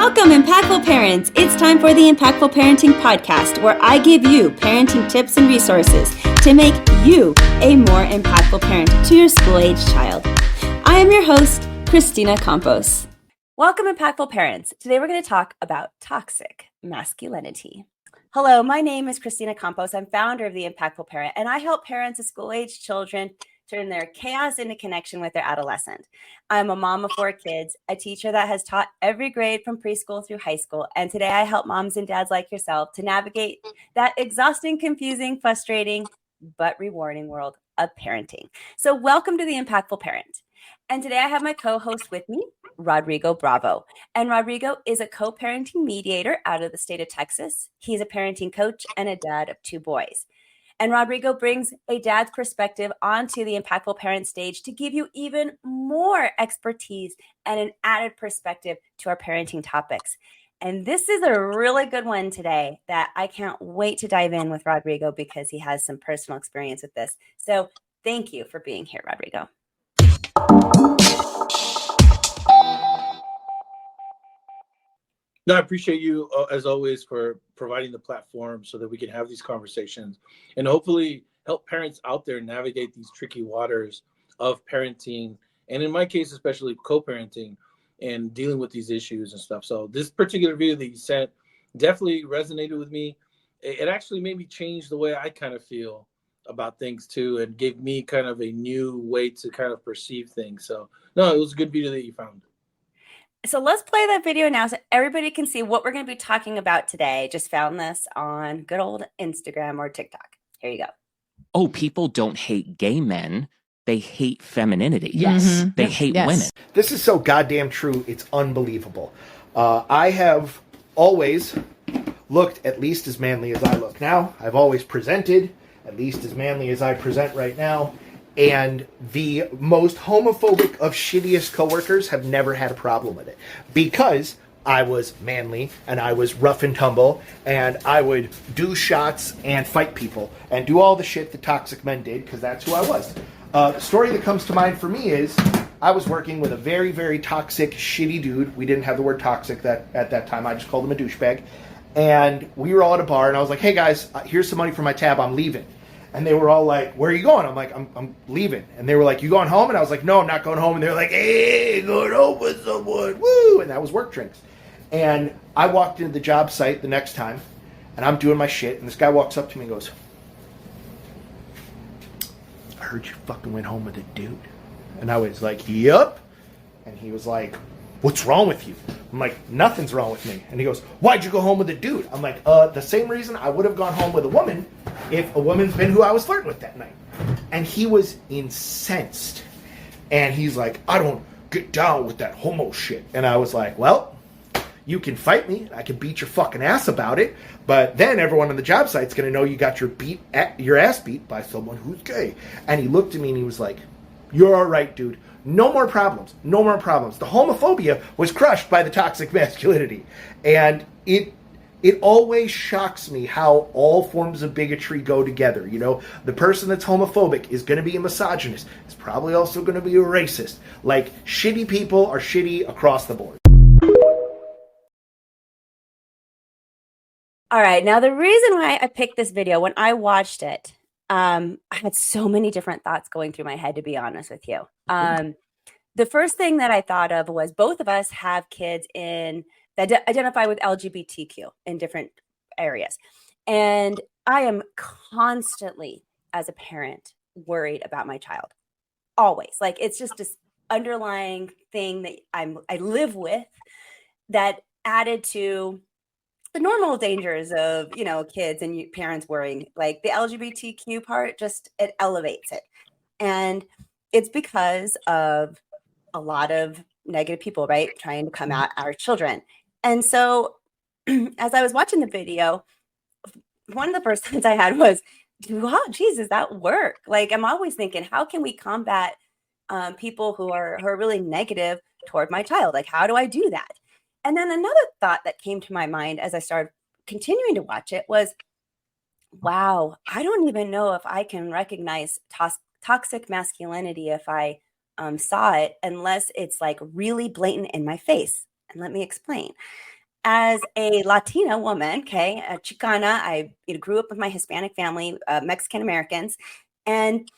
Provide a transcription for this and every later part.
Welcome, Impactful Parents. It's time for the Impactful Parenting Podcast, where I give you parenting tips and resources to make you a more impactful parent to your school-age child. I am your host, Kristina Campos. Welcome, Impactful Parents. Today we're going to talk about toxic masculinity. Hello, my name is Kristina Campos. I'm founder of the Impactful Parent, and I help parents of school-age children turn their chaos into connection with their adolescent. I'm a mom of 4 kids, a teacher that has taught every grade from preschool through high school. And today I help moms and dads like yourself to navigate that exhausting, confusing, frustrating, but rewarding world of parenting. So welcome to the Impactful Parent. And today I have my co-host with me, Rodrigo Bravo. And Rodrigo is a co-parenting mediator out of the state of Texas. He's a parenting coach and a dad of 2 boys. And Rodrigo brings a dad's perspective onto the Impactful Parent stage to give you even more expertise and an added perspective to our parenting topics. And this is a really good one today that I can't wait to dive in with Rodrigo because he has some personal experience with this. So thank you for being here, Rodrigo. No, I appreciate you, as always, for providing the platform so that we can have these conversations and hopefully help parents out there navigate these tricky waters of parenting, and in my case, especially co-parenting and dealing with these issues and stuff. So this particular video that you sent definitely resonated with me. It actually made me change the way I kind of feel about things too, and gave me kind of a new way to kind of perceive things. So no, it was a good video that you found. So let's play that video now so everybody can see what we're going to be talking about today. Just found this on good old Instagram or TikTok. Here you go. Oh, people don't hate gay men. They hate femininity. Yes. Mm-hmm. They hate women. This is so goddamn true. It's unbelievable. I have always looked at least as manly as I look now. I've always presented at least as manly as I present right now. And the most homophobic of shittiest coworkers have never had a problem with it because I was manly and I was rough and tumble and I would do shots and fight people and do all the shit that toxic men did because that's who I was. The story that comes to mind for me is I was working with a very, very toxic, shitty dude. We didn't have the word toxic at that time. I just called him a douchebag. And we were all at a bar and I was like, hey guys, here's some money for my tab. I'm leaving. And they were all like, where are you going? I'm like, I'm leaving. And they were like, you going home? And I was like, no, I'm not going home. And they were like, hey, going home with someone. Woo! And that was work drinks. And I walked into the job site the next time, and I'm doing my shit. And this guy walks up to me and goes, I heard you fucking went home with a dude. And I was like, yep. And he was like, what's wrong with you? I'm like, nothing's wrong with me. And he goes, why'd you go home with a dude? I'm like, the same reason I would have gone home with a woman if a woman's been who I was flirting with that night. And he was incensed. And he's like, I don't get down with that homo shit. And I was like, well, you can fight me. I can beat your fucking ass about it. But then everyone on the job site's going to know you got your ass beat by someone who's gay. And he looked at me and he was like, you're all right, dude. No more problems. No more problems. The homophobia was crushed by the toxic masculinity. And it always shocks me how all forms of bigotry go together. You know, the person that's homophobic is going to be a misogynist. It's probably also going to be a racist. Like, shitty people are shitty across the board. All right. Now, the reason why I picked this video, when I watched it, I had so many different thoughts going through my head, to be honest with you. The first thing that I thought of was both of us have kids that identify with LGBTQ in different areas. And I am constantly, as a parent, worried about my child. Always. Like, it's just this underlying thing that I live with that added to the normal dangers of, kids and parents worrying. Like, the LGBTQ part, it elevates it. And it's because of a lot of negative people, right, trying to come at our children. And so as I was watching the video, one of the first things I had was, wow, geez, does that work? Like, I'm always thinking, how can we combat people who are really negative toward my child? Like, how do I do that? And then another thought that came to my mind as I started continuing to watch it was, wow, I don't even know if I can recognize toxic masculinity if I saw it, unless it's like really blatant in my face. And let me explain. as a Latina woman, okay, a Chicana, I grew up with my Hispanic family, Mexican Americans, and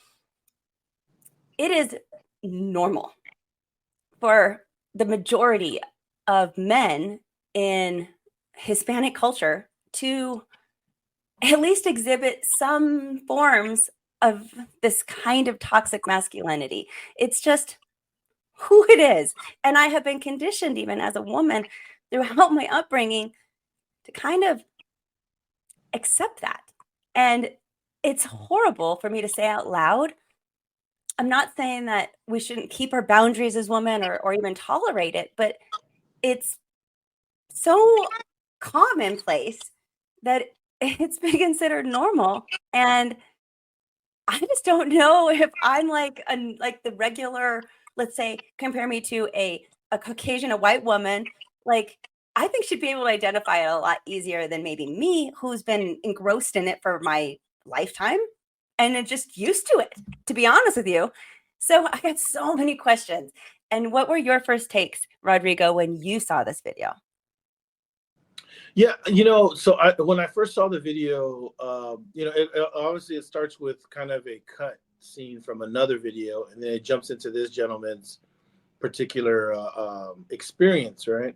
it is normal for the majority of men in Hispanic culture to at least exhibit some forms of this kind of toxic masculinity. It's just who it is. And I have been conditioned, even as a woman, throughout my upbringing, to kind of accept that. And it's horrible for me to say out loud. I'm not saying that we shouldn't keep our boundaries as women or even tolerate it, but it's so commonplace that it's been considered normal. And I just don't know if I'm like the regular, let's say, compare me to a Caucasian, a white woman, like I think she'd be able to identify it a lot easier than maybe me, who's been engrossed in it for my lifetime and just used to it, to be honest with you. So I got so many questions. And what were your first takes, Rodrigo, when you saw this video? Yeah, so when I first saw the video, obviously it starts with kind of a cut scene from another video, and then it jumps into this gentleman's particular experience, right?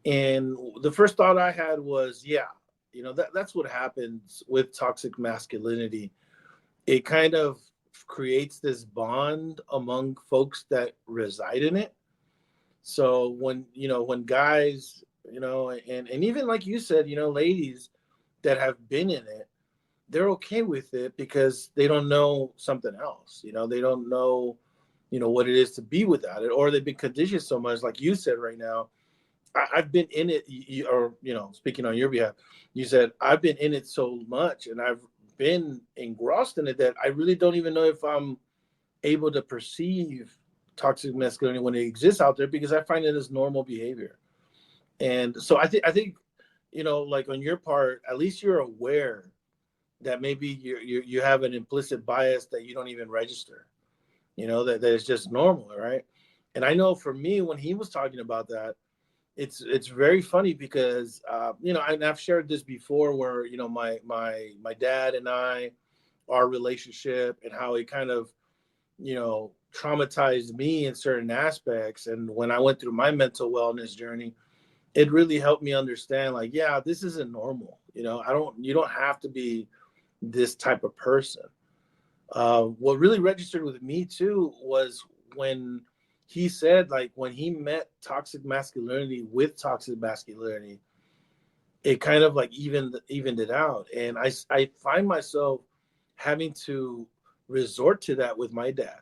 And the first thought I had was, that's what happens with toxic masculinity. It kind of creates this bond among folks that reside in it. So when guys, and even like you said, ladies that have been in it, they're okay with it because they don't know something else. They don't know, what it is to be without it, or they've been conditioned so much, like you said right now. I've been in it, or speaking on your behalf, you said I've been in it so much, and I've been engrossed in it that I really don't even know if I'm able to perceive toxic masculinity when it exists out there, because I find it as normal behavior. And so I think, like on your part, at least you're aware that maybe you have an implicit bias that you don't even register, that it's just normal, right? And I know for me, when he was talking about that, it's very funny because and I've shared this before, where my dad and I, our relationship, and how it kind of traumatized me in certain aspects. And when I went through my mental wellness journey, it really helped me understand, like, yeah, this isn't normal. You don't have to be this type of person. What really registered with me too was when he said, like, when he met toxic masculinity with toxic masculinity, it kind of like evened it out. And I find myself having to resort to that with my dad,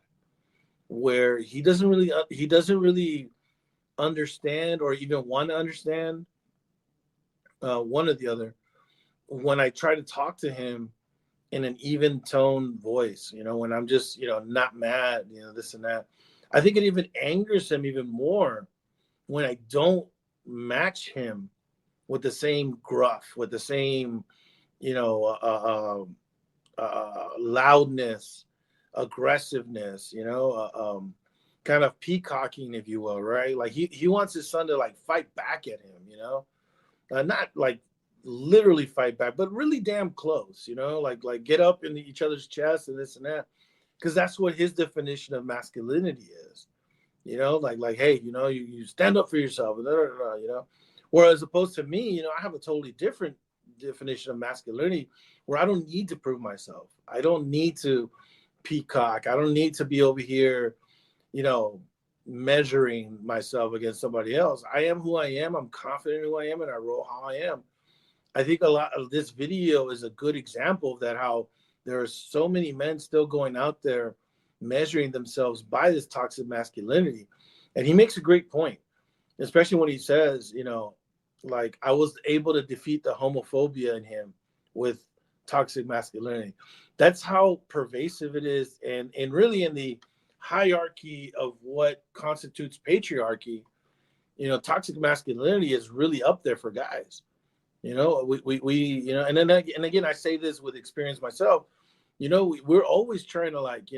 where he doesn't really understand or even want to understand one or the other, when I try to talk to him in an even tone voice, when I'm just, not mad, this and that. I think it even angers him even more when I don't match him with the same gruff, with the same, loudness, aggressiveness, kind of peacocking, if you will, right? Like he wants his son to like fight back at him, not like literally fight back, but really damn close, like get up in each other's chest and this and that, because that's what his definition of masculinity is, like hey, you stand up for yourself, whereas opposed to me, I have a totally different definition of masculinity, where I don't need to prove myself. I don't need to peacock. I don't need to be over here, measuring myself against somebody else. I am who I am. I'm confident in who I am, and I roll how I am. I think a lot of this video is a good example of that, how there are so many men still going out there measuring themselves by this toxic masculinity. And he makes a great point, especially when he says, like, I was able to defeat the homophobia in him with toxic masculinity. That's how pervasive it is. And really in the hierarchy of what constitutes patriarchy, toxic masculinity is really up there for guys. We and again, I say this with experience myself. We're always trying to, like,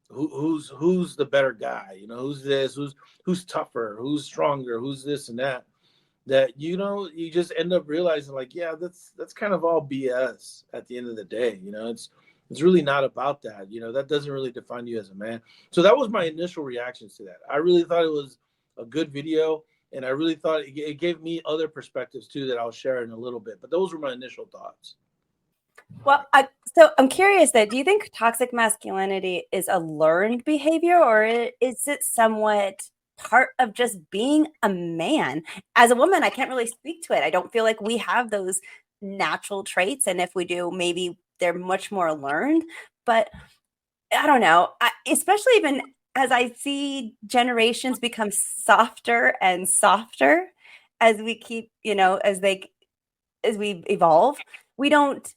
who's the better guy, who's this, who's tougher, who's stronger, who's this and that. that, you just end up realizing like, yeah, that's kind of all BS at the end of the day. It's really not about that. That doesn't really define you as a man. So that was my initial reactions to that. I really thought it was a good video, and I really thought it gave me other perspectives too that I'll share in a little bit. But those were my initial thoughts. Well, so I'm curious that, do you think toxic masculinity is a learned behavior, or is it somewhat part of just being a man? As a woman, I can't really speak to it. I don't feel like we have those natural traits. And if we do, maybe they're much more learned. But I don't know, especially even as I see generations become softer and softer as we keep, as we evolve, we don't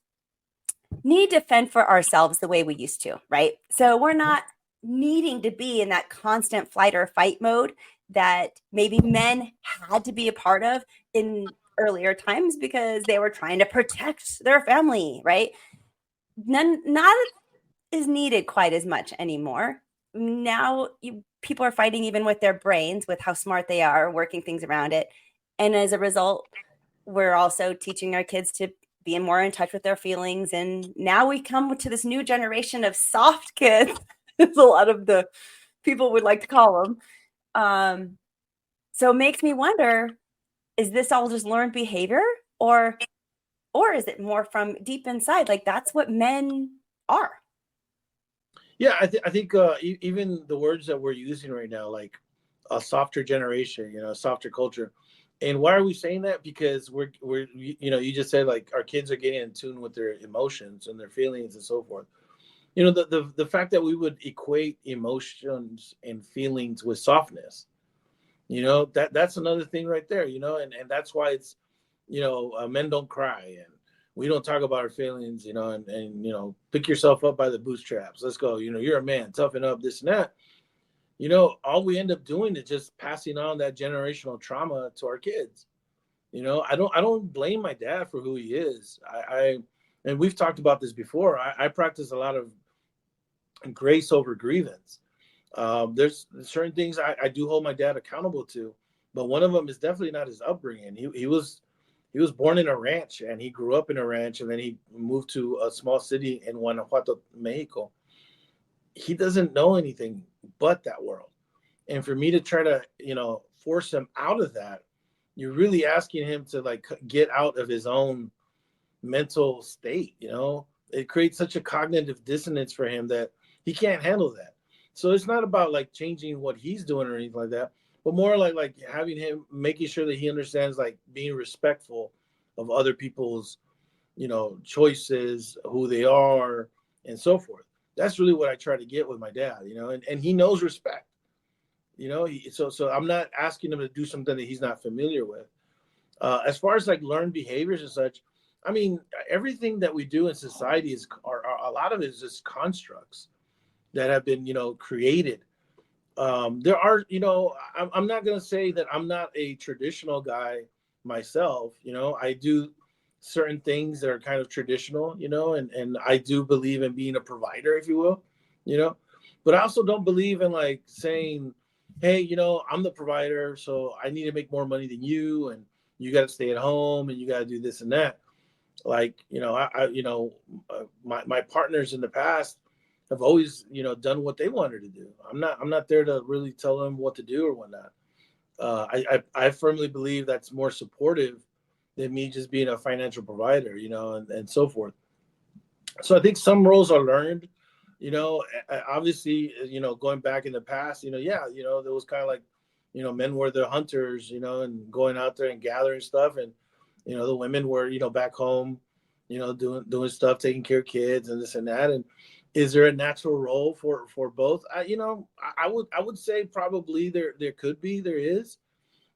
need to fend for ourselves the way we used to, right? So we're not needing to be in that constant flight or fight mode that maybe men had to be a part of in earlier times because they were trying to protect their family, right? Not is needed quite as much anymore. Now people are fighting even with their brains, with how smart they are, working things around it. And as a result, we're also teaching our kids to be more in touch with their feelings. And now we come to this new generation of soft kids, as a lot of the people would like to call them. So it makes me wonder, is this all just learned behavior, or is it more from deep inside? Like, that's what men are. Yeah, I think even the words that we're using right now, like a softer generation, a softer culture. And why are we saying that? Because we're you just said like our kids are getting in tune with their emotions and their feelings and so forth. The fact that we would equate emotions and feelings with softness, that's another thing right there, and that's why it's, men don't cry, and we don't talk about our feelings, and pick yourself up by the bootstraps. Let's go. You're a man, toughen up, this and that. All we end up doing is just passing on that generational trauma to our kids. I don't blame my dad for who he is. And we've talked about this before. I practice a lot of grace over grievance. There's certain things I do hold my dad accountable to, but one of them is definitely not his upbringing. He was born in a ranch, and he grew up in a ranch, and then he moved to a small city in Guanajuato, Mexico. He doesn't know anything but that world. And for me to try to, force him out of that, you're really asking him to like get out of his own mental state. It creates such a cognitive dissonance for him that he can't handle that. So it's not about like changing what he's doing or anything like that, but more like having him, making sure that he understands like being respectful of other people's, choices, who they are, and so forth. That's really what I try to get with my dad, and he knows respect, so I'm not asking him to do something that he's not familiar with. As far as like learned behaviors and such, I mean, everything that we do in society are a lot of it is just constructs that have been, created. There are, I'm not going to say that I'm not a traditional guy myself. I do certain things that are kind of traditional, and I do believe in being a provider, if you will, but I also don't believe in like saying, hey, I'm the provider, so I need to make more money than you, and you got to stay at home, and you got to do this and that. Like, my partners in the past have always, done what they wanted to do. I'm not there to really tell them what to do or whatnot. I firmly believe that's more supportive than me just being a financial provider, and so forth. So I think some roles are learned, obviously, going back in the past, there was kind of like, men were the hunters, and going out there and gathering stuff. And, the women were, back home, doing stuff, taking care of kids and this and that. And is there a natural role for both? I would say probably there there is,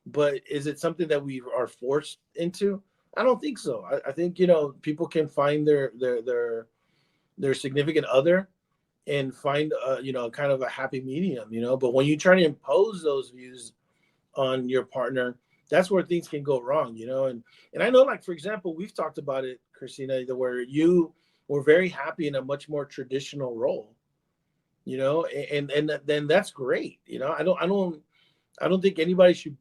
but is it something that we are forced into? I don't think so. I think, people can find their significant other and find, kind of a happy medium, but when you try to impose those views on your partner, that's where things can go wrong, and I know, like, for example, we've talked about it, Kristina, where you were very happy in a much more traditional role, and then that's great. I don't think anybody should,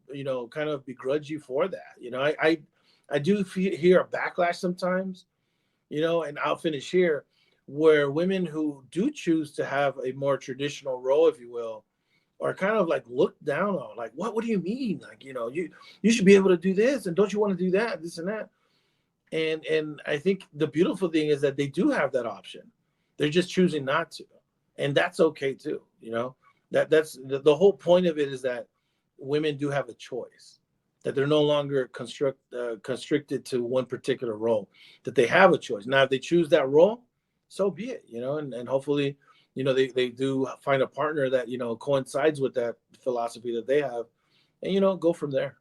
kind of begrudge you for that. I do hear a backlash sometimes, and I'll finish here, where women who do choose to have a more traditional role, if you will, are kind of like looked down on. Like, what do you mean? Like, you should be able to do this, and don't you want to do that, this and that? And I think the beautiful thing is that they do have that option. They're just choosing not to, and that's okay too. That's the whole point of it, is that women do have a choice, that they're no longer constricted to one particular role, that they have a choice. Now, if they choose that role, so be it, and hopefully, they do find a partner that, coincides with that philosophy that they have, and, go from there.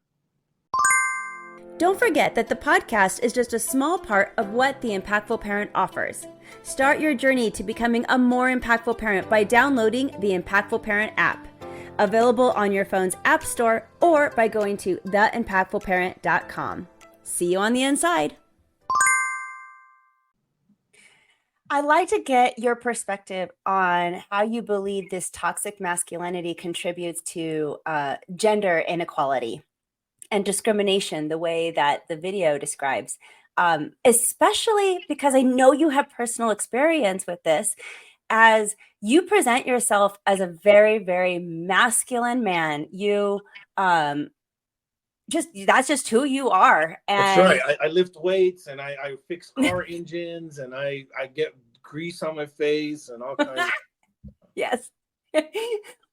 Don't forget that the podcast is just a small part of what the Impactful Parent offers. Start your journey to becoming a more impactful parent by downloading the Impactful Parent app, available on your phone's app store or by going to theimpactfulparent.com. See you on the inside. I'd like to get your perspective on how you believe this toxic masculinity contributes to gender inequality and discrimination, the way that the video describes, especially because I know you have personal experience with this, as you present yourself as a very, very masculine man. You that's just who you are. And that's right. I lift weights, and I fix car engines, and I get grease on my face and all kinds of yes.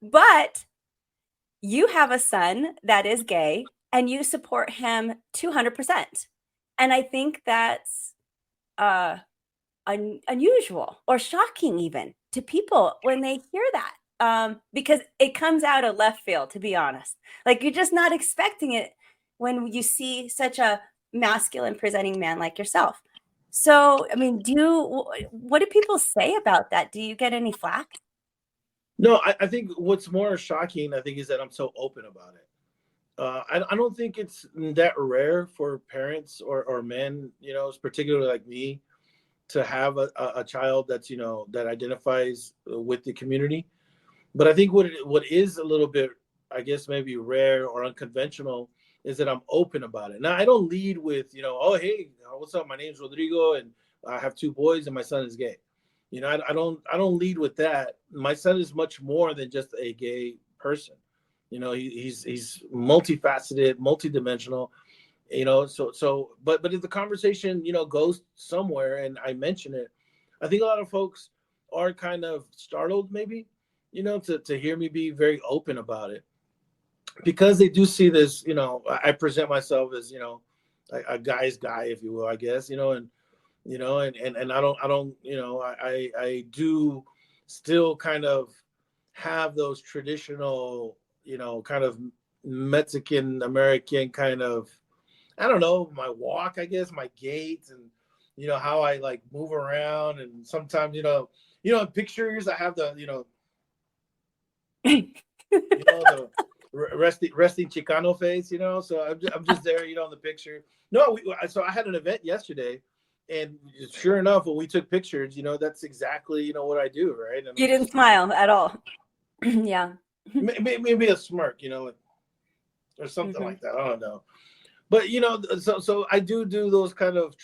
But you have a son that is gay, and you support him 200%. And I think that's unusual or shocking even to people when they hear that, because it comes out of left field, to be honest. Like, you're just not expecting it when you see such a masculine presenting man like yourself. So, I mean, what do people say about that? Do you get any flack? No, I think what's more shocking, I think, is that I'm so open about it. I don't think it's that rare for parents or men, particularly like me, to have a child that's, that identifies with the community. But I think what is a little bit, I guess, maybe rare or unconventional is that I'm open about it. Now, I don't lead with, oh, hey, what's up? My name's Rodrigo, and I have 2 boys, and my son is gay. I don't lead with that. My son is much more than just a gay person. He's multifaceted, multidimensional, but if the conversation, goes somewhere and I mention it, I think a lot of folks are kind of startled maybe, to hear me be very open about it, because they do see this, I present myself as, a guy's guy, if you will, I guess, and I do still kind of have those traditional, kind of Mexican American kind of, I don't know, my walk, I guess, my gait, and how I like move around, and sometimes in pictures I have the the resting Chicano face, so I'm just there, in the picture. No, so I had an event yesterday, and sure enough, when we took pictures, that's exactly what I do, right? And you didn't smile at all. Yeah. Maybe a smirk, or something like that. I don't know. But, so I do those kind of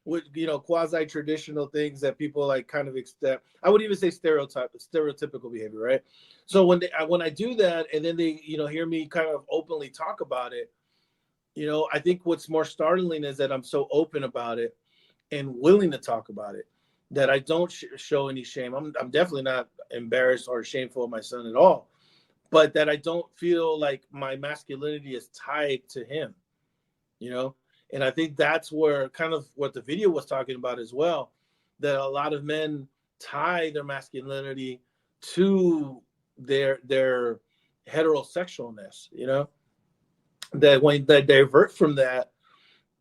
with, quasi traditional things that people like kind of accept. I would even say stereotypical behavior, right? So when I do that, and then they, hear me kind of openly talk about it, I think what's more startling is that I'm so open about it and willing to talk about it, that I don't show any shame. I'm definitely not embarrassed or shameful of my son at all, but that I don't feel like my masculinity is tied to him, And I think that's where kind of what the video was talking about as well, that a lot of men tie their masculinity to their heterosexualness, that when they divert from that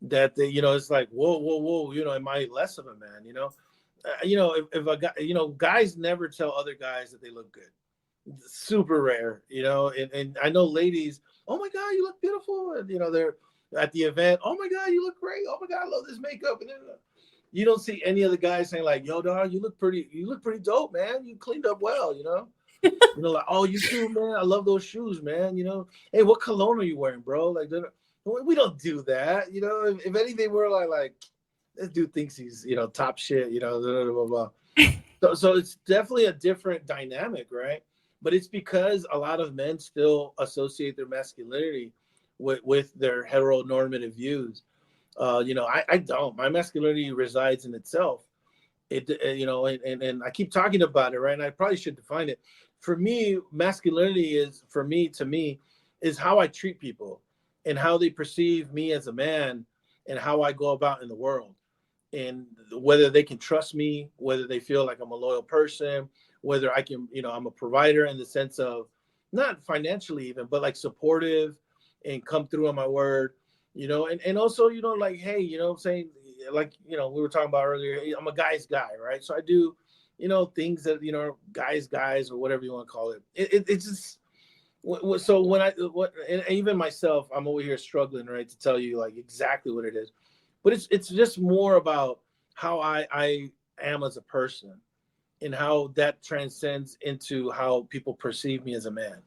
they, it's like, whoa, am I less of a man, if a guy, guys never tell other guys that they look good. Super rare, and I know ladies, oh my God, you look beautiful. And, they're at the event, oh my God, you look great. Oh my God, I love this makeup. And then you don't see any of the guys saying like, yo, dog, you look pretty dope, man. You cleaned up well, Like, oh, you too, man. I love those shoes, man. Hey, what cologne are you wearing, bro? Like, we don't do that. If anything, we're like, this dude thinks he's, top shit, blah, blah, blah, blah. So it's definitely a different dynamic, right? But it's because a lot of men still associate their masculinity with their heteronormative views. I don't. My masculinity resides in itself. And I keep talking about it, right? And I probably should define it. For me, masculinity to me, is how I treat people and how they perceive me as a man and how I go about in the world. And whether they can trust me, whether they feel like I'm a loyal person, whether I can, I'm a provider in the sense of not financially even, but like supportive and come through on my word, and also, like, hey, I'm saying, like, we were talking about earlier, I'm a guy's guy, right? So I do, things that, guys or whatever you want to call it. It's just, so when and even myself, I'm over here struggling, right, to tell you like exactly what it is. But it's just more about how I am as a person and how that transcends into how people perceive me as a man.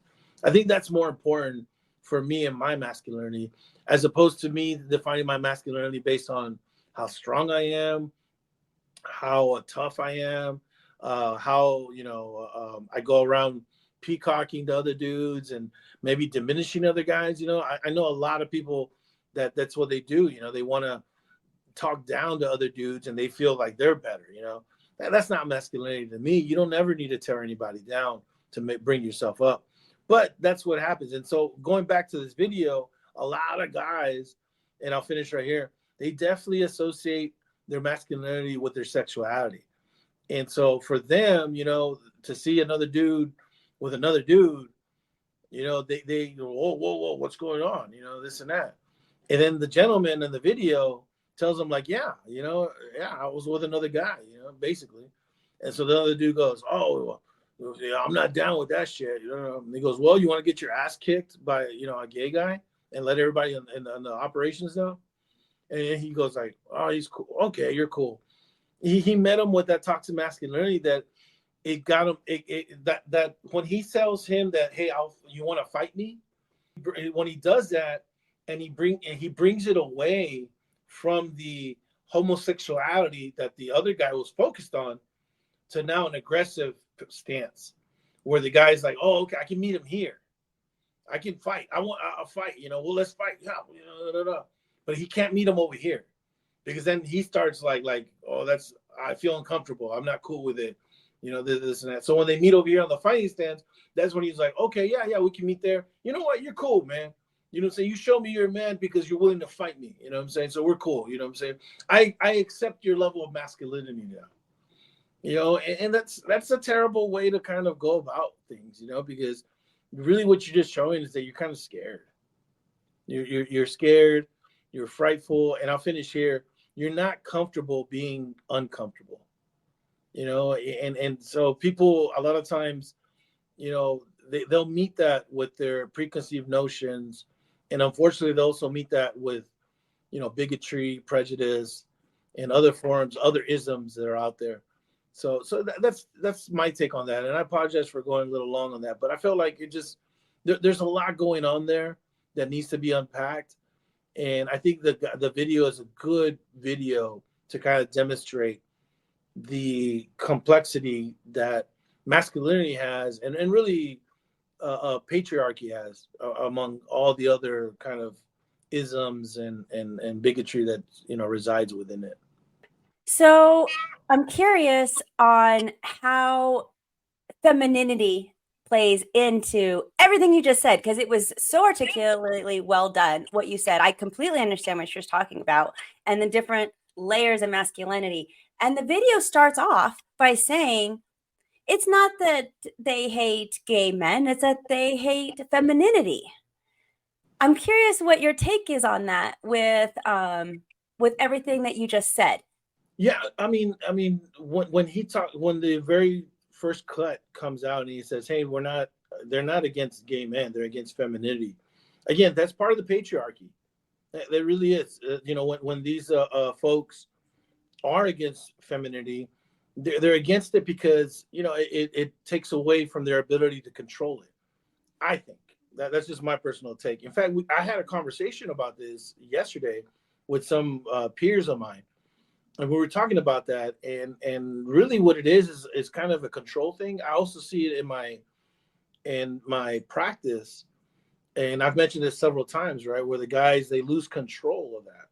I think that's more important for me and my masculinity, as opposed to me defining my masculinity based on how strong I am, how tough I am, how, I go around peacocking to other dudes and maybe diminishing other guys. I know a lot of people that's what they do. They want to talk down to other dudes and they feel like they're better. That's not masculinity to me. You don't ever need to tear anybody down to bring yourself up. But that's what happens. And so going back to this video, a lot of guys, and I'll finish right here, they definitely associate their masculinity with their sexuality. And so for them, to see another dude with another dude, they go, whoa, what's going on? This and that. And then the gentleman in the video tells him like, yeah, I was with another guy, basically. And so the other dude goes, oh, yeah, I'm not down with that shit. And he goes, well, you want to get your ass kicked by, a gay guy and let everybody in the operations know? And he goes like, oh, he's cool. Okay, you're cool. He met him with that toxic masculinity that it got him. That when he tells him that, hey, you want to fight me? When he does that, and he brings it away from the homosexuality that the other guy was focused on to now an aggressive stance, where the guy's like, oh, okay, I can meet him here. I can fight. I'll fight. Well, let's fight. Yeah, but he can't meet him over here, because then he starts like, oh, I feel uncomfortable. I'm not cool with it. This and that. So when they meet over here on the fighting stance, that's when he's like, okay, yeah, we can meet there. You know what? You're cool, man. So you show me you're a man because you're willing to fight me. You know what I'm saying? So we're cool. You know what I'm saying? I accept your level of masculinity now. And that's a terrible way to kind of go about things, because really what you're just showing is that you're kind of scared. You're scared. You're frightful. And I'll finish here. You're not comfortable being uncomfortable. And so people a lot of times, they'll meet that with their preconceived notions. And unfortunately, they also meet that with, bigotry, prejudice, and other forms, other isms that are out there. So that's my take on that. And I apologize for going a little long on that, but I feel like there's a lot going on there that needs to be unpacked. And I think the video is a good video to kind of demonstrate the complexity that masculinity has, and really patriarchy has, among all the other kind of isms and bigotry that resides within it. So I'm curious on how femininity plays into everything you just said, because it was so articulately well done what you said. I completely understand what you're talking about and the different layers of masculinity. And the video starts off by saying it's not that they hate gay men, it's that they hate femininity. I'm curious what your take is on that with everything that you just said. Yeah, I mean, when the very first cut comes out and he says, "Hey, they're not against gay men; they're against femininity." Again, that's part of the patriarchy. That really is. When these folks are against femininity, they're against it because, it takes away from their ability to control it. I think that's just my personal take. In fact, I had a conversation about this yesterday with some peers of mine, and we were talking about that. And really, what it is kind of a control thing. I also see it in my practice, and I've mentioned this several times, right? Where the guys, they lose control of that.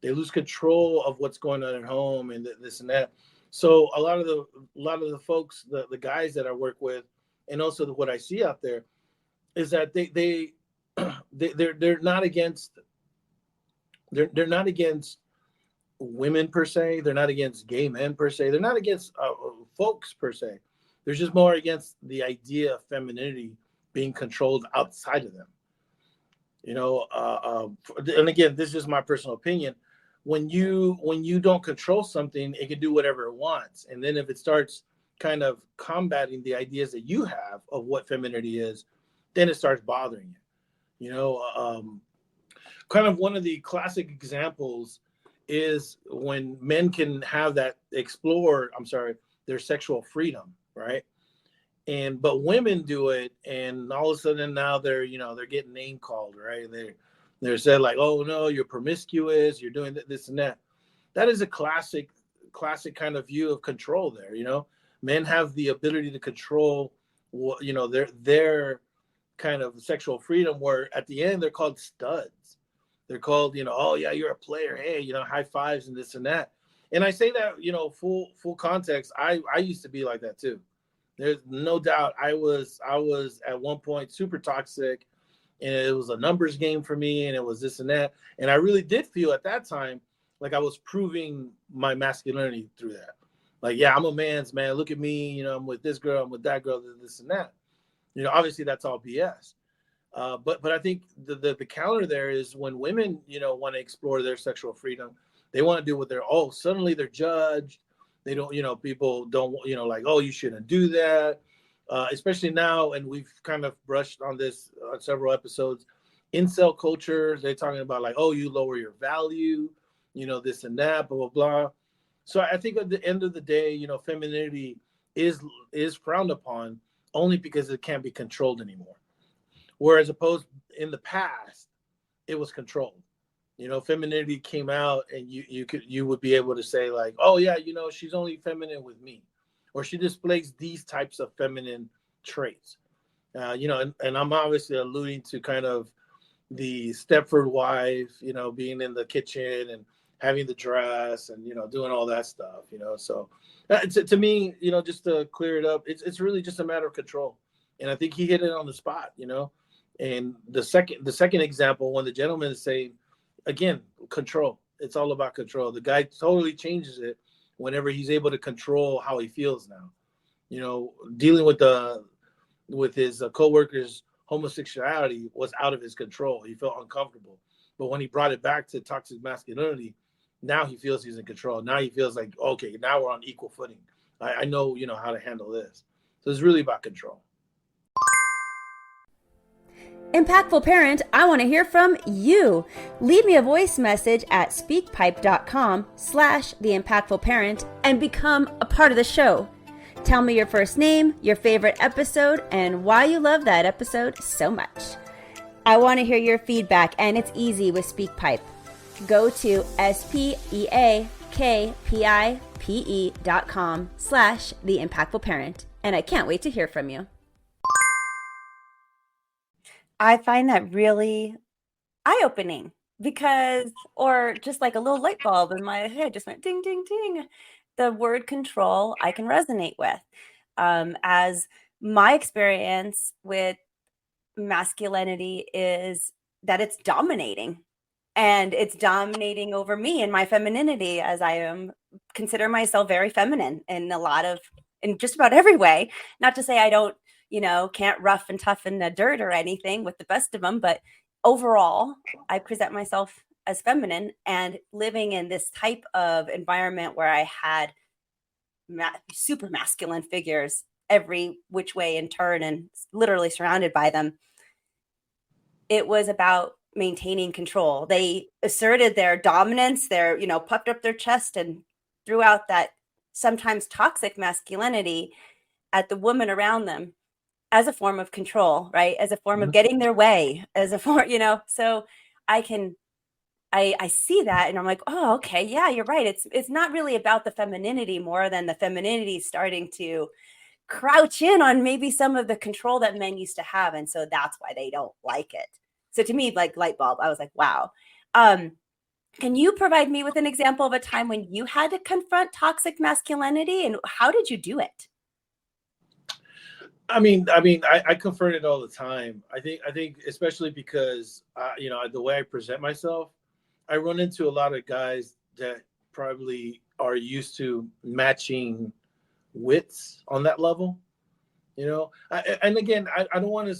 They lose control of what's going on at home and this and that. So a lot of the folks, the guys that I work with, and also what I see out there, is that they're not against they're not against women per se. They're not against gay men per se. They're not against folks per se. They're just more against the idea of femininity being controlled outside of them. And again, this is just my personal opinion. When you don't control something, it can do whatever it wants. And then if it starts kind of combating the ideas that you have of what femininity is, then it starts bothering you. Kind of one of the classic examples is when men can have that their sexual freedom, right? But women do it, and all of a sudden now they're getting name called, right? They're said like, oh no, you're promiscuous, you're doing this and that. That is a classic kind of view of control there. Men have the ability to control their kind of sexual freedom, where at the end they're called studs. They're called, oh yeah, you're a player, hey, high fives and this and that. And I say that, full context. I used to be like that too. There's no doubt I was at one point super toxic, and it was a numbers game for me, and it was this and that. And I really did feel at that time like I was proving my masculinity through that. Like, yeah, I'm a man's man. Look at me, I'm with this girl, I'm with that girl, this and that. Obviously that's all BS. But I think the counter there is when women, want to explore their sexual freedom, they want to do what suddenly they're judged. They don't, people don't, like, oh, you shouldn't do that. Especially now, and we've kind of brushed on this on several episodes, incel culture, they're talking about like, oh, you lower your value, this and that, blah, blah, blah. So I think at the end of the day, femininity is frowned upon only because it can't be controlled anymore. Whereas opposed in the past, it was controlled. Femininity came out, and you would be able to say like, oh yeah, she's only feminine with me, or she displays these types of feminine traits. And I'm obviously alluding to kind of the Stepford wife, being in the kitchen and having the dress and doing all that stuff. So to me, just to clear it up, it's really just a matter of control, and I think he hit it on the spot. And the second example, when the gentleman is saying, again, control. It's all about control. The guy totally changes it whenever he's able to control how he feels now. Dealing with his coworkers' homosexuality was out of his control. He felt uncomfortable. But when he brought it back to toxic masculinity, now he feels he's in control. Now he feels like, okay, now we're on equal footing. I know, how to handle this. So it's really about control. Impactful parent, I want to hear from you. Leave me a voice message at speakpipe.com/theimpactfulparent and become a part of the show. Tell me your first name, your favorite episode, and why you love that episode so much. I want to hear your feedback, and it's easy with SpeakPipe. Go to speakpipe.com/theimpactfulparent, and I can't wait to hear from you. I find that really eye-opening or just like a little light bulb in my head just went ding, ding, ding. The word control I can resonate with. As my experience with masculinity is that it's dominating, and it's dominating over me and my femininity, as I consider myself very feminine in just about every way. Not to say I don't, can't rough and tough in the dirt or anything with the best of them. But overall, I present myself as feminine, and living in this type of environment where I had super masculine figures every which way and turn and literally surrounded by them. It was about maintaining control. They asserted their dominance, puffed up their chest and threw out that sometimes toxic masculinity at the woman around them as a form of control, right? As a form of getting their way, as a form, so I see that and I'm like, oh, okay, yeah, you're right. It's not really about the femininity more than the femininity starting to crouch in on maybe some of the control that men used to have. And so that's why they don't like it. So to me, like light bulb, I was like, wow. Can you provide me with an example of a time when you had to confront toxic masculinity, and how did you do it? I confront it all the time. I think especially because the way I present myself, I run into a lot of guys that probably are used to matching wits on that level. And again, I don't want to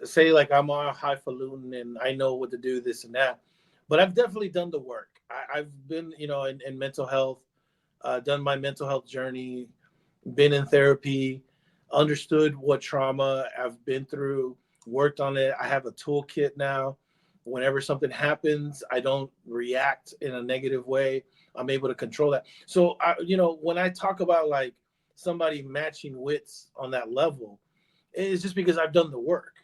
say like I'm all highfalutin and I know what to do, this and that, but I've definitely done the work. I've been, in mental health, done my mental health journey, been in therapy, understood what trauma I've been through, worked on it. I have a toolkit now. Whenever something happens, I don't react in a negative way. I'm able to control that. So, when I talk about like somebody matching wits on that level, it's just because I've done the work.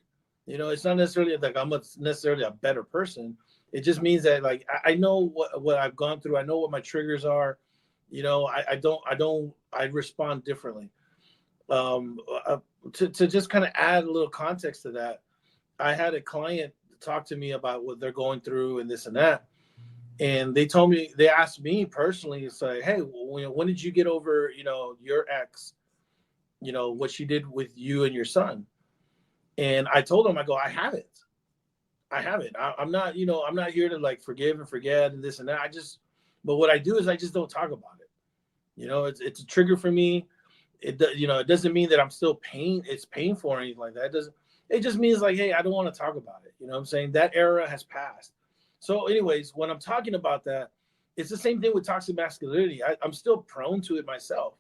It's not necessarily like I'm necessarily a better person. It just means that like I know what I've gone through. I know what my triggers are. I respond differently. To just kind of add a little context to that, I had a client talk to me about what they're going through and this and that. And they asked me personally, it's like, hey, when did you get over, your ex, what she did with you and your son? And I told them, I go, I haven't. I'm not, I'm not here to like forgive and forget and this and that. But what I do is I just don't talk about it. It's a trigger for me. It doesn't mean that I'm still it's painful or anything like that. It just means like, hey, I don't want to talk about it. I'm saying? That era has passed. So anyways, when I'm talking about that, it's the same thing with toxic masculinity. I'm still prone to it myself.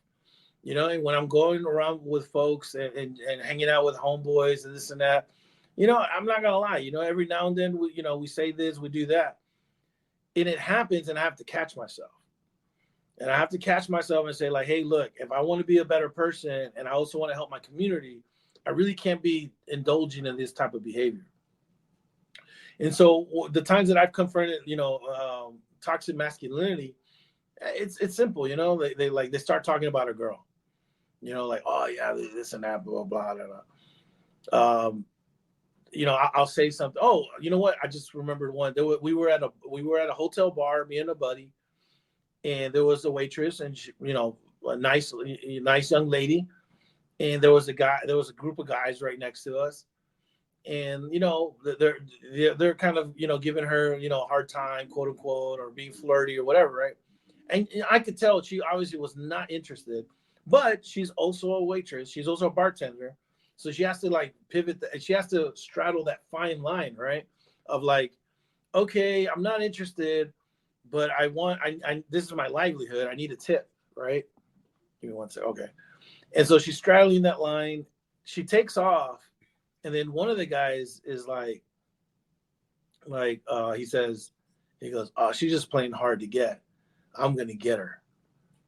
And when I'm going around with folks and hanging out with homeboys and this and that, I'm not gonna lie, every now and then we say this, we do that. And it happens and I have to catch myself. And I have to catch myself and say like, hey, look, if I want to be a better person and I also want to help my community, I really can't be indulging in this type of behavior. And so the times that I've confronted, toxic masculinity, it's simple, they start talking about a girl, like, oh yeah, this and that, blah, blah, blah, blah. I'll say something. Oh, you know what? I just remembered one. We were at a hotel bar, me and a buddy, and there was a waitress, and she, a nice young lady, and there was a group of guys right next to us, and they're kind of giving her a hard time, quote unquote, or being flirty or whatever, right? And I could tell she obviously was not interested, but she's also a waitress, she's also a bartender, so she has to like pivot she has to straddle that fine line, right, of like, okay, I'm not interested, but I this is my livelihood, I need a tip, right? Give me one second. Okay. And so she's straddling that line, she takes off. And then one of the guys is like, he goes, oh, she's just playing hard to get. I'm going to get her.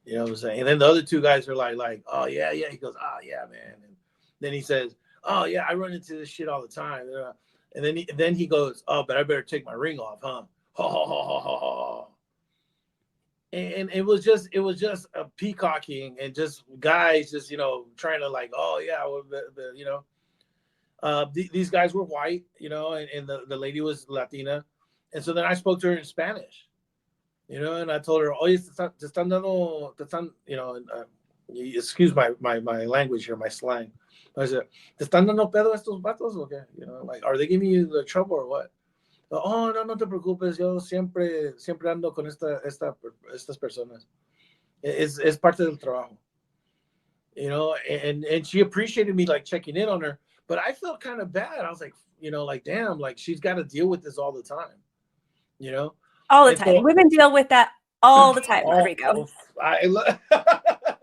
You know what I'm saying? And then the other two guys are like, oh, yeah. He goes, oh, yeah, man. And then he says, oh, yeah, I run into this shit all the time. And then he goes, oh, but I better take my ring off, huh? Ha, ha, ha, ha, ha, ha. And it was just a peacocking and just guys just, trying to like, oh, yeah, these guys were white, and the lady was Latina. And so then I spoke to her in Spanish, and I told her, oye, te están dando, excuse my language here, my slang. I said, te están dando pedo estos vatos o qué? Like, are they giving you the trouble or what? Oh, no te preocupes, yo siempre ando con estas personas. Es parte del trabajo, and she appreciated me like checking in on her. But I felt kind of bad. I was like, like, damn, like she's got to deal with this all the time, All the time. So, women deal with that all the time, Rodrigo.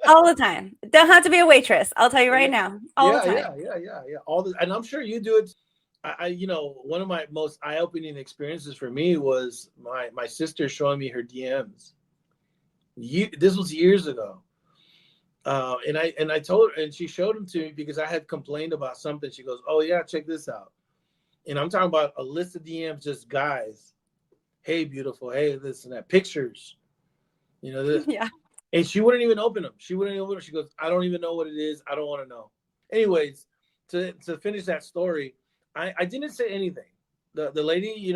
All the time. Don't have to be a waitress. I'll tell you right now. All the time. Yeah. And I'm sure you do it. One of my most eye-opening experiences for me was my sister showing me her DMs. This was years ago. And I told her, and she showed them to me because I had complained about something. She goes, "Oh yeah, check this out." And I'm talking about a list of DMs, just guys. Hey, beautiful. Hey, this and that. Pictures. This. Yeah. And she wouldn't even open them. She wouldn't even open them. She goes, "I don't even know what it is. I don't want to know." Anyways, to finish that story, I didn't say anything. The lady,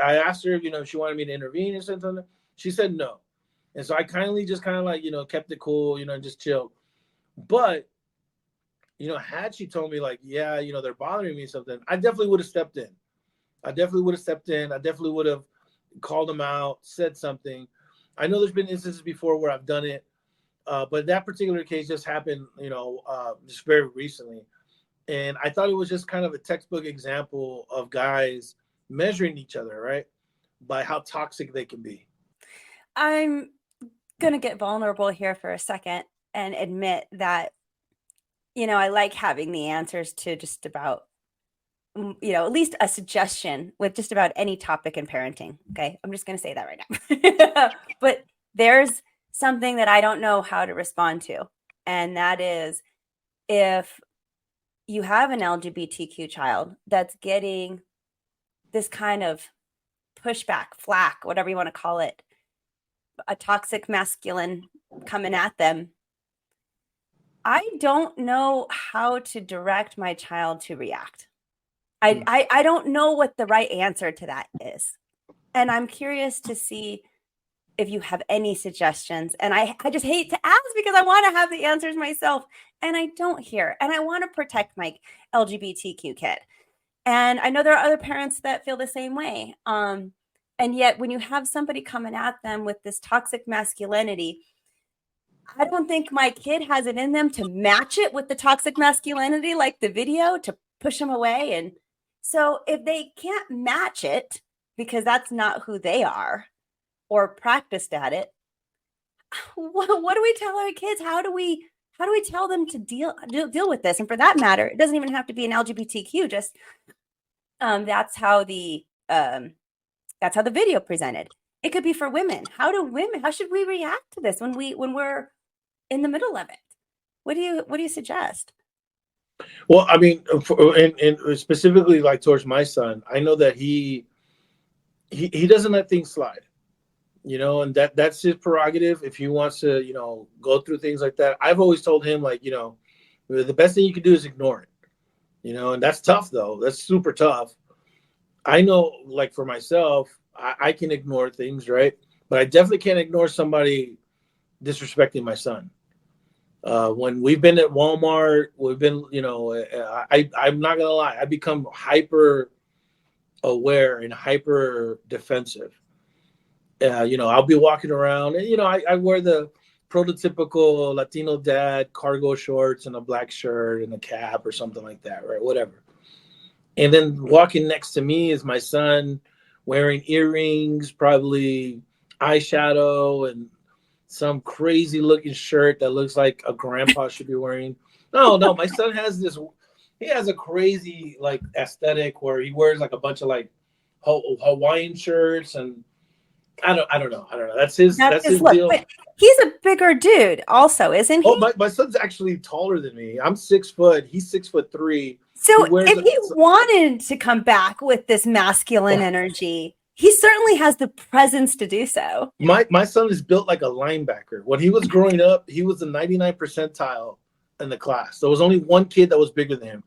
I asked her, if she wanted me to intervene or something. She said no. And so I kindly just kept it cool, just chill. But, had she told me like, yeah, they're bothering me or something, I definitely would have stepped in. I definitely would have called them out, said something. I know there's been instances before where I've done it. But that particular case just happened, just very recently. And I thought it was just kind of a textbook example of guys measuring each other, right, by how toxic they can be. I'm going to get vulnerable here for a second and admit that, I like having the answers to just about, at least a suggestion with just about any topic in parenting. Okay. I'm just going to say that right now. But there's something that I don't know how to respond to. And that is, if you have an LGBTQ child that's getting this kind of pushback, flack, whatever you want to call it, a toxic masculine coming at them, I don't know how to direct my child to react. I don't know what the right answer to that is. And I'm curious to see if you have any suggestions. And I just hate to ask because I want to have the answers myself. And I don't hear. And I want to protect my LGBTQ kid. And I know there are other parents that feel the same way. And yet when you have somebody coming at them with this toxic masculinity, I don't think my kid has it in them to match it with the toxic masculinity, like the video, to push them away. And so if they can't match it because that's not who they are or practiced at it, what do we tell our kids? How do we tell them to deal with this? And for that matter, it doesn't even have to be an LGBTQ. Just that's how the video presented. It could be for women. How should we react to this when we're in the middle of it? What do you suggest? Well, I mean, and specifically like towards my son, I know that he doesn't let things slide, and that's his prerogative. If he wants to, go through things like that, I've always told him like, the best thing you can do is ignore it, and that's tough though. That's super tough. I know, like for myself, I can ignore things, right? But I definitely can't ignore somebody disrespecting my son. When we've been at Walmart, we've been, I'm not gonna lie, I become hyper aware and hyper defensive. I'll be walking around and, I wear the prototypical Latino dad cargo shorts and a black shirt and a cap or something like that, right? Whatever. And then walking next to me is my son wearing earrings, probably eyeshadow and some crazy looking shirt that looks like a grandpa should be wearing. No, my son he has a crazy like aesthetic where he wears like a bunch of like Hawaiian shirts, and I don't know. That's his look, deal. But he's a bigger dude also, isn't he? Oh, my son's actually taller than me. I'm 6 foot. He's 6'3". So if he wanted to come back with this masculine energy, he certainly has the presence to do so. My son is built like a linebacker. When he was growing up, he was the 99th percentile in the class. There was only one kid that was bigger than him,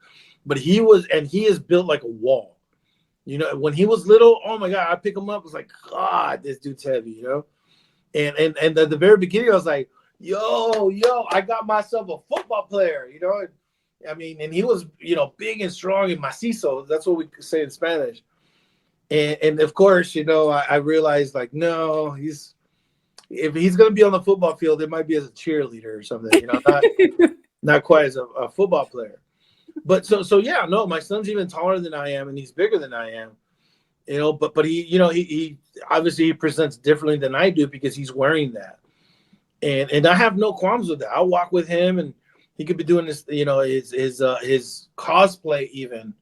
but he is built like a wall. When he was little, oh my God, I pick him up. I was like, God, this dude's heavy, And at the very beginning, I was like, yo, I got myself a football player, I mean, and he was, big and strong and macizo. That's what we say in Spanish. And of course, I realized like, no, if he's going to be on the football field, it might be as a cheerleader or something, not quite as a football player. But so yeah, no, my son's even taller than I am and he's bigger than I am, but he, he obviously he presents differently than I do because he's wearing that. And I have no qualms with that. I'll walk with him and he could be doing this, his cosplay even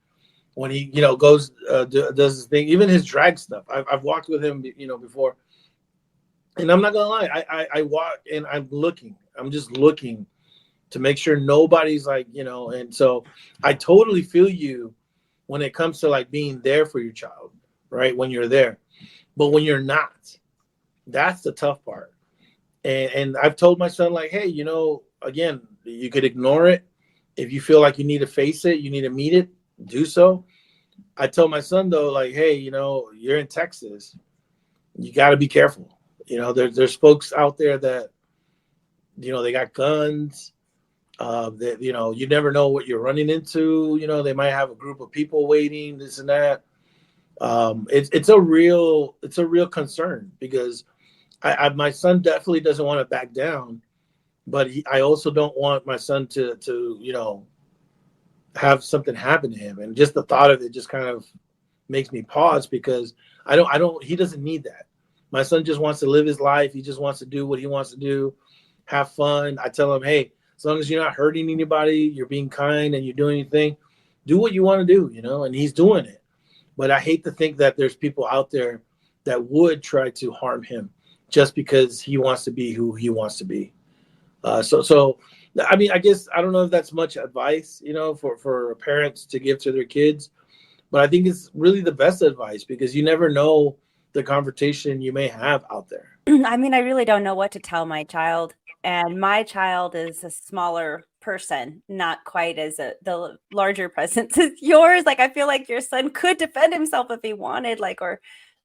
when he, goes, does his thing, even his drag stuff. I've walked with him, before. And I'm not gonna lie, I walk and I'm just looking to make sure nobody's like, and so I totally feel you when it comes to like being there for your child, right? When you're there. But when you're not, that's the tough part. And I've told my son, like, hey, again, you could ignore it. If you feel like you need to face it, you need to meet it, do so. I told my son though, like, hey, you're in Texas. You got to be careful. There's folks out there that, they got guns. That you never know what you're running into. They might have a group of people waiting, this and that. It's a real concern because my son definitely doesn't want to back down, but I also don't want my son to have something happen to him. And just the thought of it just kind of makes me pause because he doesn't need that. My son just wants to live his life. He just wants to do what he wants to do, have fun. I tell him, hey, as long as you're not hurting anybody, you're being kind and you're doing anything, do what you want to do, and he's doing it. But I hate to think that there's people out there that would try to harm him just because he wants to be who he wants to be. So I mean, I guess I don't know if that's much advice, for parents to give to their kids, but I think it's really the best advice because you never know the confrontation you may have out there. I mean, I really don't know what to tell my child. And my child is a smaller person, not quite as the larger presence as yours. Like, I feel like your son could defend himself if he wanted, like, or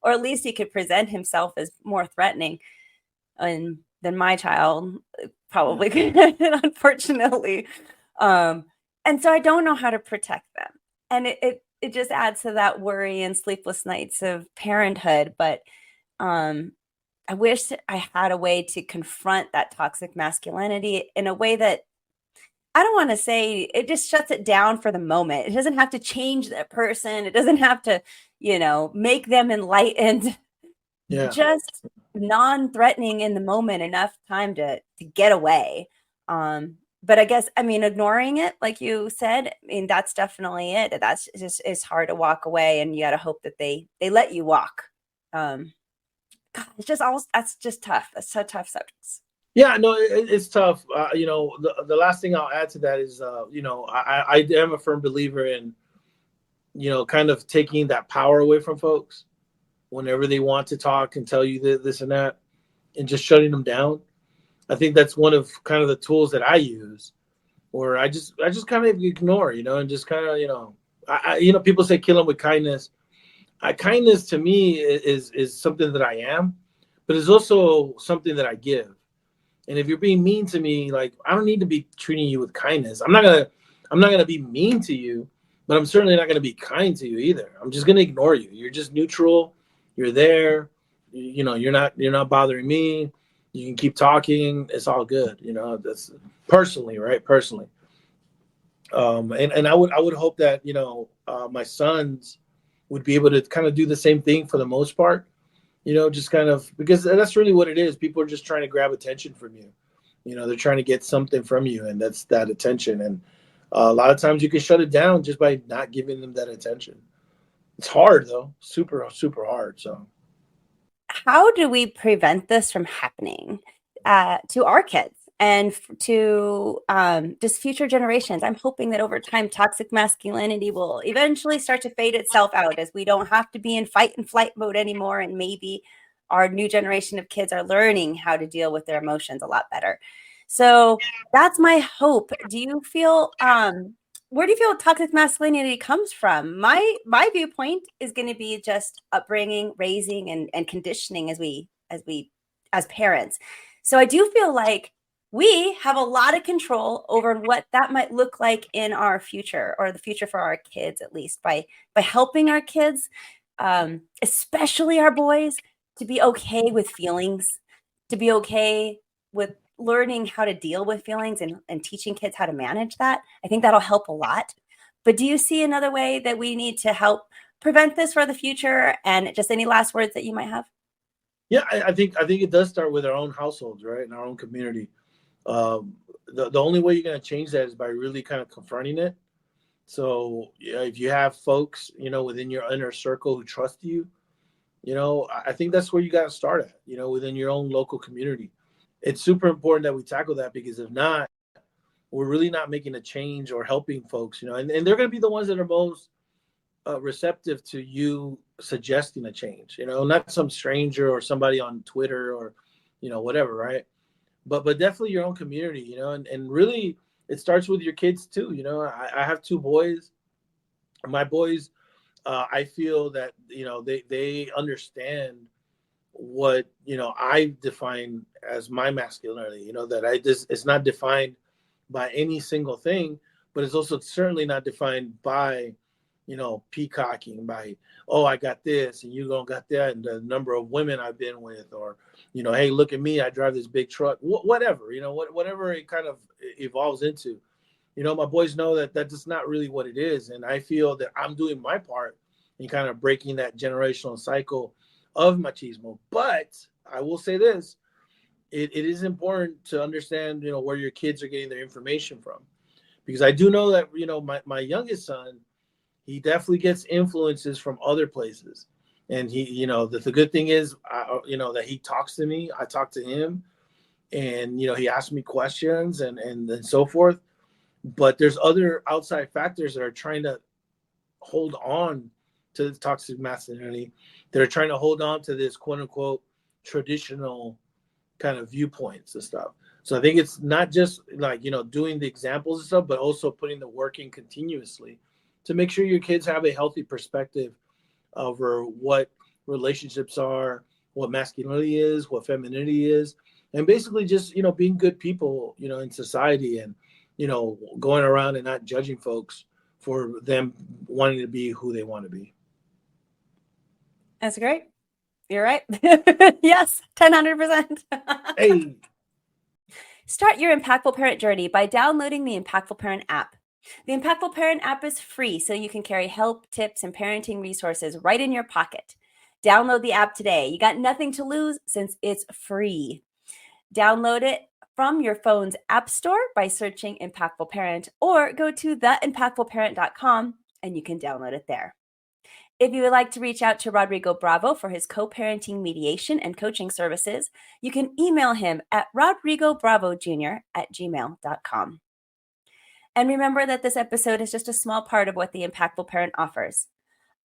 at least he could present himself as more threatening than my child probably could, unfortunately. And so I don't know how to protect them. And it just adds to that worry and sleepless nights of parenthood. But I wish I had a way to confront that toxic masculinity in a way that I don't want to say it just shuts it down for the moment. It doesn't have to change that person. It doesn't have to, make them enlightened. Yeah. Just non-threatening in the moment, enough time to get away. But I guess, I mean, ignoring it, like you said, I mean, that's definitely it. That's just, it's hard to walk away, and you got to hope that they let you walk. God, that's just tough. That's so tough subjects. Yeah, no, it's tough. The last thing I'll add to that is, I am a firm believer in, kind of taking that power away from folks whenever they want to talk and tell you this and that, and just shutting them down. I think that's one of kind of the tools that I use, or I just kind of ignore, and just kind of, people say kill them with kindness. Kindness to me is something that I am, but it's also something that I give. And if you're being mean to me, like, I don't need to be treating you with kindness. I'm not gonna be mean to you, but I'm certainly not gonna be kind to you either. I'm just gonna ignore you. You're just neutral. You're there. You're not bothering me. You can keep talking. It's all good. That's personally, right? Personally. And I would hope that my sons would be able to kind of do the same thing for the most part. Just kind of, because that's really what it is. People are just trying to grab attention from you. They're trying to get something from you, and that's that attention. And a lot of times you can shut it down just by not giving them that attention. It's hard though, super, super hard. So how do we prevent this from happening to our kids and to just future generations? I'm hoping that over time, toxic masculinity will eventually start to fade itself out, as we don't have to be in fight and flight mode anymore. And maybe our new generation of kids are learning how to deal with their emotions a lot better. So that's my hope. Do you feel, where do you feel toxic masculinity comes from? My viewpoint is going to be just upbringing, raising, and conditioning as parents. So I do feel like we have a lot of control over what that might look like in our future, or the future for our kids, at least by helping our kids, especially our boys, to be okay with feelings, to be okay with learning how to deal with feelings, and teaching kids how to manage that. I think that'll help a lot. But do you see another way that we need to help prevent this for the future? And just any last words that you might have? Yeah, I think it does start with our own households, right? In our own community. The only way you're going to change that is by really kind of confronting it. So if you have folks, within your inner circle who trust you, I think that's where you got to start at, within your own local community. It's super important that we tackle that, because if not, we're really not making a change or helping folks, and they're going to be the ones that are most receptive to you suggesting a change, not some stranger or somebody on Twitter or, whatever, right? But definitely your own community, and really it starts with your kids too. I have 2 boys. My boys, I feel that, they understand what, I define as my masculinity, that it's not defined by any single thing, but it's also certainly not defined by, peacocking, by, oh, I got this and you don't got that, and the number of women I've been with, or, hey, look at me, I drive this big truck, whatever, whatever it kind of evolves into. My boys know that that's not really what it is. And I feel that I'm doing my part in kind of breaking that generational cycle of machismo. But I will say this, it is important to understand, where your kids are getting their information from. Because I do know that, my youngest son, he definitely gets influences from other places. And he, the good thing is, that he talks to me, I talk to him, and, he asks me questions and so forth. But there's other outside factors that are trying to hold on to the toxic masculinity, that are trying to hold on to this quote unquote traditional kind of viewpoints and stuff. So I think it's not just like, doing the examples and stuff, but also putting the work in continuously to make sure your kids have a healthy perspective over what relationships are, what masculinity is, what femininity is, and basically just, being good people, in society, and, going around and not judging folks for them wanting to be who they want to be. That's great. You're right. Yes, 100%. Hey. Start your Impactful Parent journey by downloading the Impactful Parent app. The Impactful Parent app is free, so you can carry help, tips, and parenting resources right in your pocket. Download the app today. You got nothing to lose since it's free. Download it from your phone's app store by searching Impactful Parent, or go to theimpactfulparent.com and you can download it there. If you would like to reach out to Rodrigo Bravo for his co-parenting mediation and coaching services, you can email him at rodrigobravojr@gmail.com. And remember that this episode is just a small part of what the Impactful Parent offers.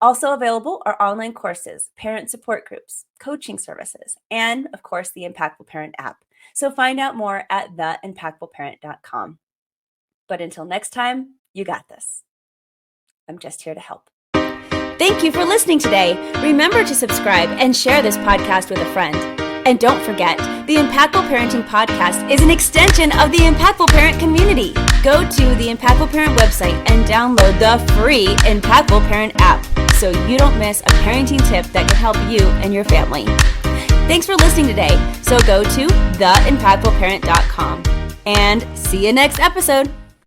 Also available are online courses, parent support groups, coaching services, and, of course, the Impactful Parent app. So find out more at theimpactfulparent.com. But until next time, you got this. I'm just here to help. Thank you for listening today. Remember to subscribe and share this podcast with a friend. And don't forget, the Impactful Parenting Podcast is an extension of the Impactful Parent community. Go to the Impactful Parent website and download the free Impactful Parent app so you don't miss a parenting tip that can help you and your family. Thanks for listening today. So go to theimpactfulparent.com and see you next episode.